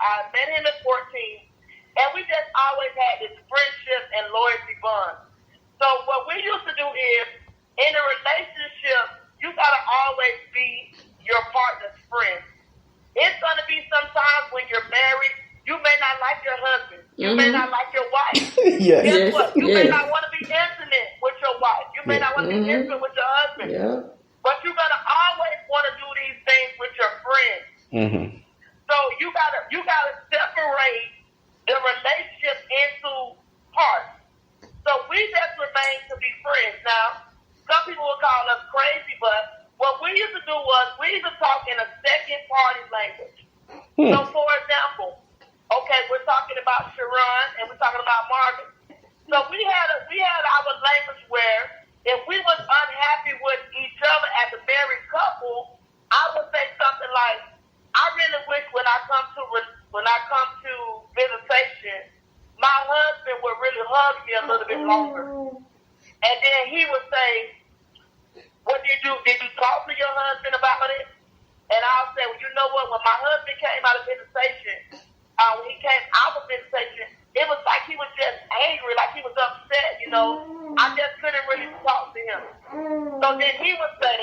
I met him at 14, and we just always had this friendship and loyalty bond. So what we used to do is, in a relationship, you gotta always be your partner's friend. It's gonna be sometimes when you're married, you may not like your husband, you may not like your wife. Yes. Guess what? You may not want to be intimate with your wife. You may not want to be intimate with your husband. Yeah. But you're gonna always want to do these things with your friends. Mm-hmm. So you gotta separate the relationship into parts. So we just remain to be friends. Now, some people will call us crazy, but what we used to do was we used to talk in a second party language. So for example, okay, we're talking about Sharon and we're talking about Marvin. So we had our language where if we was unhappy with each other as a married couple, I would say something like, I really wish when I come to visitation, my husband would really hug me a little bit longer. And then he would say, what did you talk to your husband about it? And I'll say, well, you know what, when my husband came out of visitation, when he came out of visitation, it was like he was just angry, like he was upset, you know. I just couldn't really talk to him. So then he would say,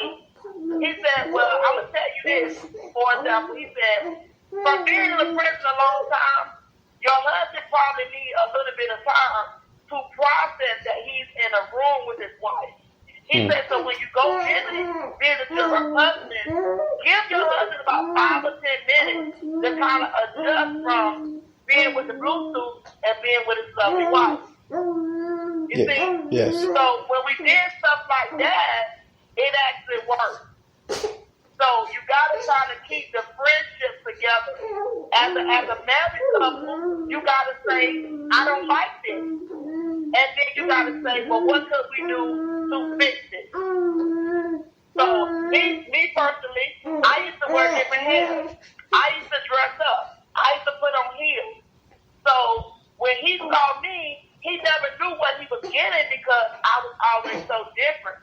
he said, well, I'm going to tell you this. For example, he said, from being in the prison a long time, your husband probably need a little bit of time to process that he's in a room with his wife. He said, so when you go visit your husband, give your husband about 5 or 10 minutes to kind of adjust from being with the Bluetooth and being with his lovely wife. You see? Yes. So when we did stuff like that, it actually worked. So you got to try to keep the friendship together. As a married couple, you got to say, I don't like this. And then you got to say, well, what could we do to fix it? So me personally, I used to wear different hair. I used to dress up. I used to put on heels. So when he saw me, he never knew what he was getting because I was always so different.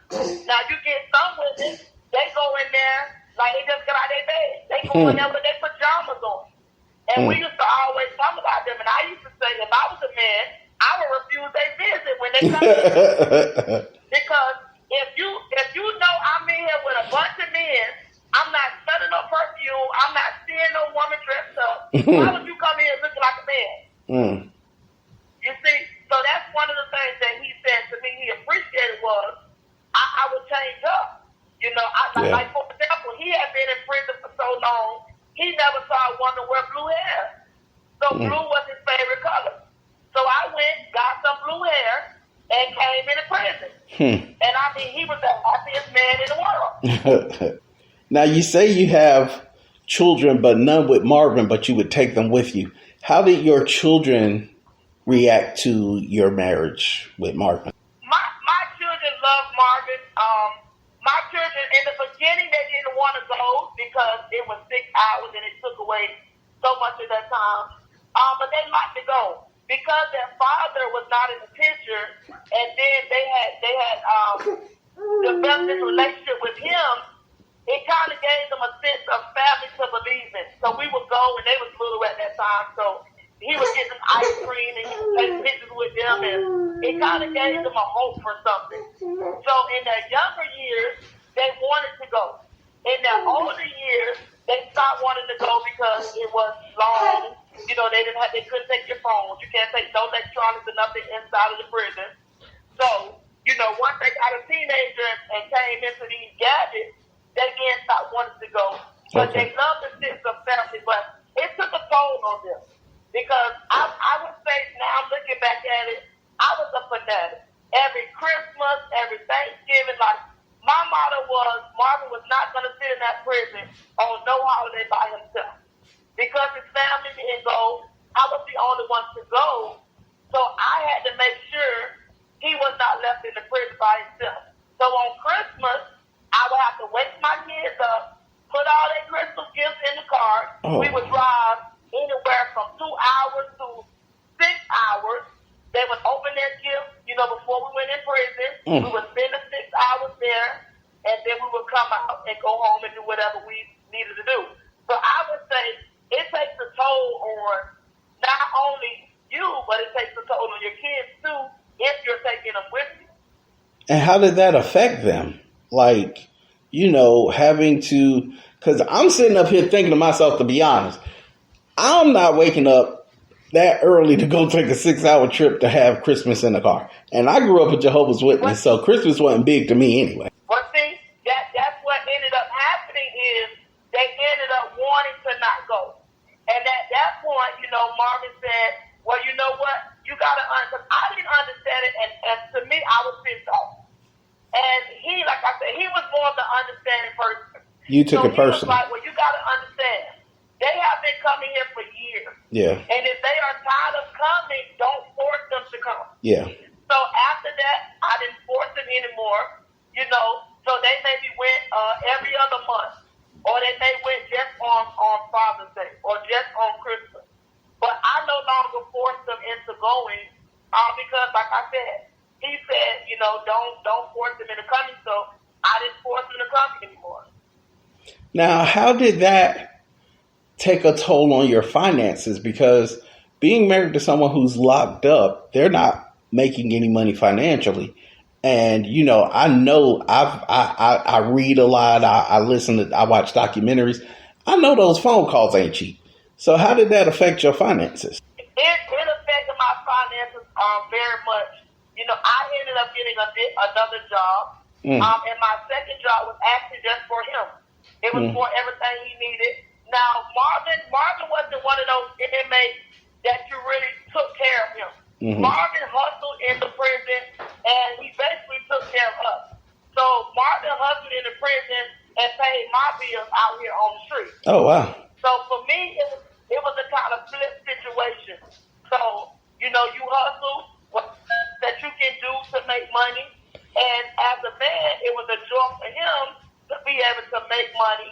Now you get some women, they go in there like they just got out of their bed. They go in there with their pajamas on. And we used to always talk about them. And I used to say, if I was a man, I would refuse their visit when they come in. Because if you know I'm in here with a bunch of men, I'm not smelling no perfume, I'm not seeing no woman dressed up, why would you come in looking like a man? You see? So that's one of the things that he said to me he appreciated was I would change up. You know, like for example, he had been in prison for so long, he never saw a woman wear blue hair. So blue was his favorite color. So I went, got some blue hair, and came into prison. And I mean, he was the happiest man in the world. Now, you say you have children, but none with Marvin, but you would take them with you. How did your children react to your marriage with Marvin? My children love Marvin. My children, in the beginning, they didn't want to go because it was 6 hours and it took away so much of their time. But they liked to go because their father was not in the picture, and then they had developed this relationship with him. It kind of gave them a sense of family to believe in. So we would go, and they was little at that time, so he would get them ice cream, and he would take pictures with them, and it kind of gave them a hope for something. So in their younger years, they wanted to go. In their older years, they stopped wanting to go because it was long. You know, they couldn't take your phone. You can't take no electronics or nothing inside of the prison. So, you know, once they got a teenager and came into these gadgets, they again stopped wanting to go. But they love the sense of family, but it took a toll on them. Because I would say now, looking back at it, I was a fanatic. Every Christmas, every Thanksgiving, like, my motto was Marvin was not going to sit in that prison on no holiday by himself. Because his family didn't go, I was the only one to go. So I had to make sure he was not left in the prison by himself. So on Christmas, I would have to wake my kids up, put all their Christmas gifts in the car. We would drive anywhere from 2 hours to 6 hours. They would open their gifts, you know, before we went in prison. We would spend the 6 hours there, and then we would come out and go home and do whatever we needed to do. So I would say it takes a toll And how did that affect them? Like, having to, because I'm sitting up here thinking to myself, to be honest, I'm not waking up that early to go take a 6-hour trip to have Christmas in the car. And I grew up a Jehovah's Witness, so Christmas wasn't big to me anyway. Well, see, that's what ended up happening is they ended up wanting to not go. And at that point, Marvin said, well, you know what? You got to understand. I didn't understand it, and to me, I was pissed off. And he, like I said, he was more of the understanding person. You took it personally. He was like, well, you got to understand. They have been coming here for years. Yeah. And if they are tired of coming, don't force them to come. Yeah. So after that, I didn't force them anymore, So they maybe went every other month. Or they may went just on Father's Day or just on Christmas. But I no longer force them into going because, like I said, he said, don't force them into coming. So I didn't force them to come anymore. Now, how did that take a toll on your finances? Because being married to someone who's locked up, they're not making any money financially. And, I know I read a lot. I watch documentaries. I know those phone calls ain't cheap. So how did that affect your finances? It affected my finances very much. I ended up getting another job. And my second job was actually just for him. It was for everything he needed. Now, Marvin wasn't one of those inmates that you really took care of him. Marvin hustled in the prison, and he basically took care of us. So Marvin hustled in the prison and paid my bills out here on the street. Oh, wow. So for me, it was a kind of flip situation. So, you hustle what that you can do to make money. And as a man, it was a joy for him to be able to make money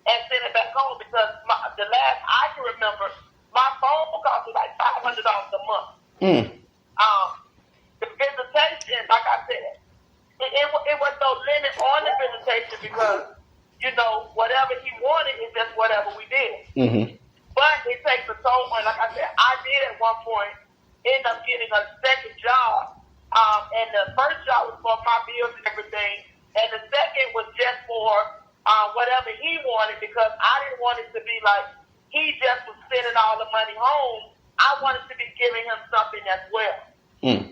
and send it back home because the last I can remember, my phone cost was like $500 a month. The visitation, like I said, it was no limit on the visitation because, whatever he wanted is just whatever we did. But it takes a toll on, like I said, I did at one point end up getting a second job. And the first job was for my bills and everything. And the second was just for whatever he wanted because I didn't want it to be like he just was sending all the money home. I wanted to be giving him something as well.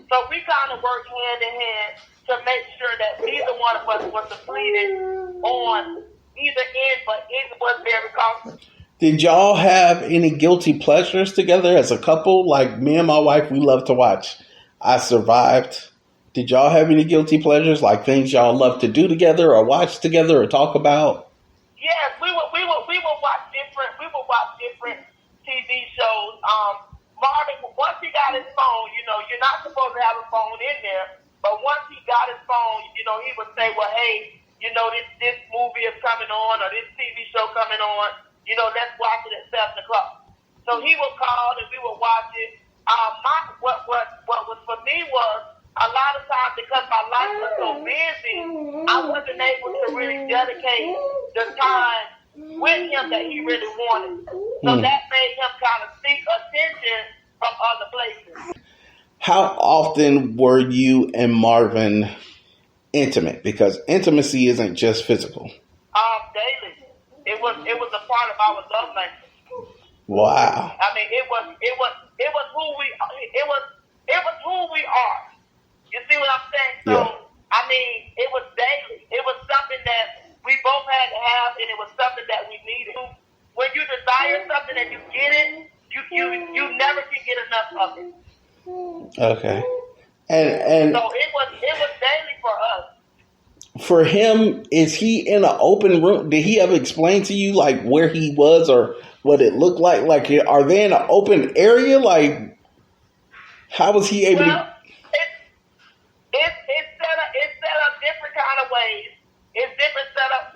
So we kind of worked hand in hand to make sure that neither one of us was depleted on either end, but it was very costly. Did y'all have any guilty pleasures together as a couple? Like me and my wife, we love to watch I Survived. Did y'all have any guilty pleasures, like things y'all love to do together or watch together or talk about? Yes, we would watch different TV shows. Marvin, once he got his phone, you're not supposed to have a phone in there, but once he got his phone, he would say, well, hey, this movie is coming on or this TV show coming on, let's watch it at 7 o'clock. So he would call and we would watch it. What was for me was a lot of times because my life was so busy, I wasn't able to really dedicate the time with him that he really wanted. So that made him kind of seek attention from other places. How often were you and Marvin intimate? Because intimacy isn't just physical. Daily. It was a part of our love language. Wow. I mean, it was who we are. You see what I'm saying? So, yeah. I mean, it was daily. It was something that we both had to have, and it was something that we needed. When you desire something and you get it, you never can get enough of it. Okay. And so it was daily for us. For him, is he in an open room? Did he ever explain to you like where he was or what it looked like? Like, are they in an open area? Like, how was he able to? It's set up different kind of ways. It's set up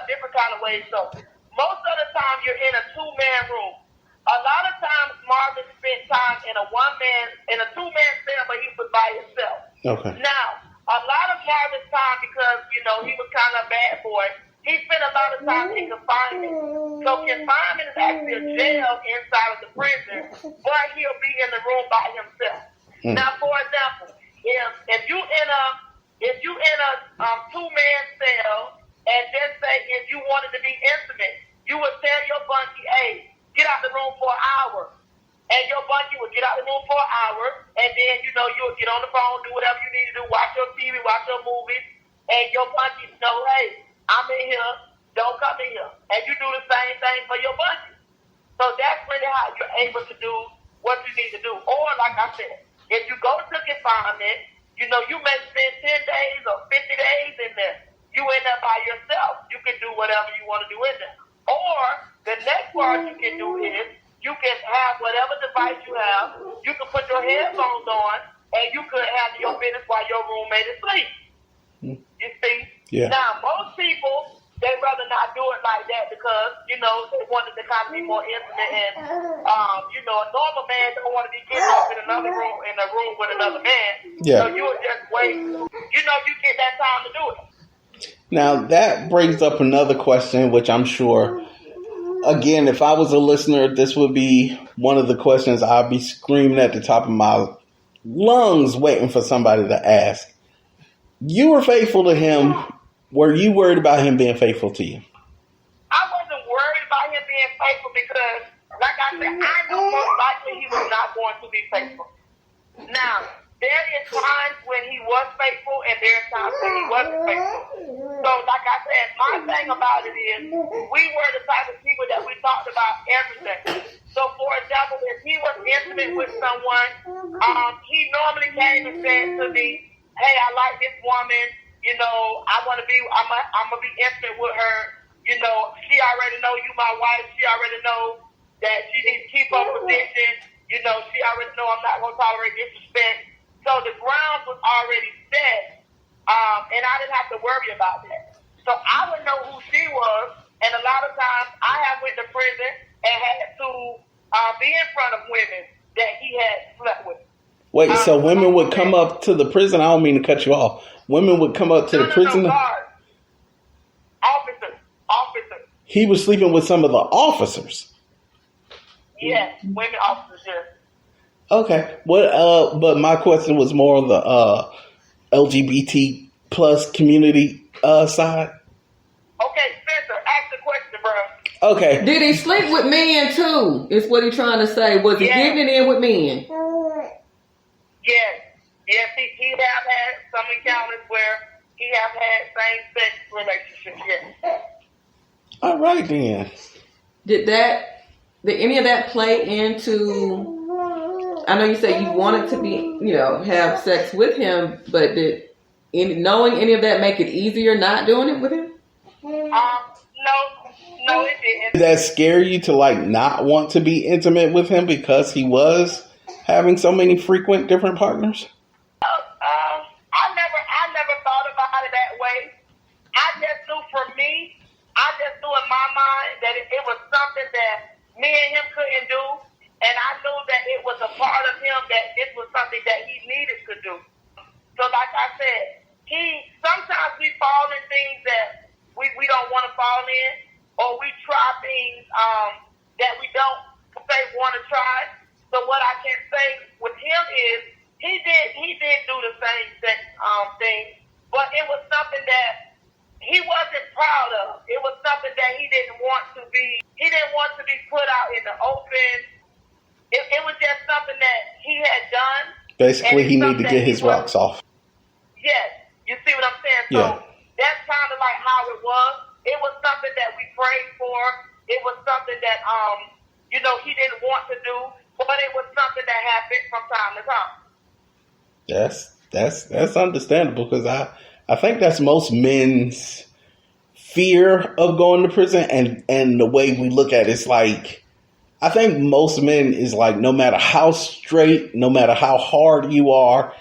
different kind of ways. So most of the time you're in a 2-man room. A lot of times Marvin spent time in a 2-man cell, but he was by himself. Okay. Now, a lot of Marvin's time, because, he was kind of a bad boy, he spent a lot of time in confinement. So confinement is actually a jail inside of the prison, but he'll be in the room by himself. Now, for example, if you in for an hour. And your bunkie would get out the room for an hour, and then, you know, you'll get on the phone, do whatever you need to do, watch your TV, watch your movies, and your bunkie know, hey, I'm in here, don't come in here. And you do the same thing for your bunkie. So that's really how you're able to do what you need to do. Or, like I said, if you go to confinement, you know, you may spend 10 days or 50 days in there. You end up by yourself. You can do whatever you want to do in there. Or the next part you can do is you can have whatever device you have. You can put your headphones on, and you could handle your business while your roommate is asleep. You see? Yeah. Now, most people, they'd rather not do it like that because, you know, they wanted to kind of be more intimate. And, you know, a normal man don't want to be getting up in another room, with another man. Yeah. So you would just wait. You know, you get that time to do it. Now, that brings up another question, which I'm sure, again, if I was a listener, this would be one of the questions I'd be screaming at the top of my lungs waiting for somebody to ask. You were faithful to him. Were you worried about him being faithful to you? I wasn't worried about him being faithful because, like I said, I knew most likely he was not going to be faithful. Now, there is times when he was faithful and there are times when he wasn't faithful. So, like I said, my thing about it is we were the type of people that we talked about everything. So, for example, if he was intimate with someone, he normally came and said to me, hey, I like this woman. You know, I'm gonna be intimate with her. You know, she already know you my wife. She already know that she needs to keep her position. You know, she already know I'm not gonna tolerate disrespect. So the ground was already set, and I didn't have to worry about that. So I would know who she was, and a lot of times I have went to prison and had to be in front of women that he had slept with. Wait, so women would come up to the prison? I don't mean to cut you off. Women would come up to the prison? Guards. Officers. He was sleeping with some of the officers? Yes, women officers, yes. Okay. But my question was more on the LGBT plus community side. Okay, Spencer, ask the question, bro. Okay. Did he sleep with men too? Is what he's trying to say. Was he getting it in with men? Yes, he have had some encounters where he have had same-sex relationships, yes. All right, then. Did any of that play into, I know you said you wanted to be, you know, have sex with him, but did knowing any of that make it easier not doing it with him? No, it didn't. Did that scare you to, like, not want to be intimate with him because he was having so many frequent different partners? I never thought about it that way. I just knew in my mind that it was something that me and him couldn't do, and I knew that it was a part of him that this was something that he needed to do. So like I said, sometimes we fall in things that we don't want to fall in, or we try things that we don't want to try. So what I can say with him is he did do the same thing, but it was something that he wasn't proud of. It was something that he didn't want to be put out in the open. It was just something that he had done. Basically, he needed to get his rocks off. Yes, you see what I'm saying? So yeah. That's kind of like how it was. It was something that we prayed for. It was something that he didn't want to do, but it was something that happened from time to time. That's understandable, because I think that's most men's fear of going to prison, and the way we look at it's like, I think most men is like, no matter how straight, no matter how hard you are,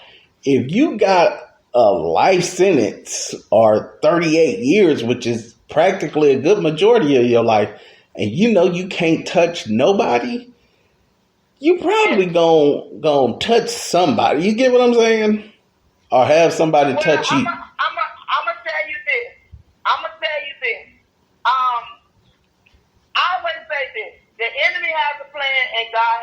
if you got a life sentence or 38 years, which is practically a good majority of your life, and you can't touch nobody, you probably gonna touch somebody. You get what I'm saying? Or have somebody touch you. I'm gonna tell you this. I always say this. The enemy has a plan and God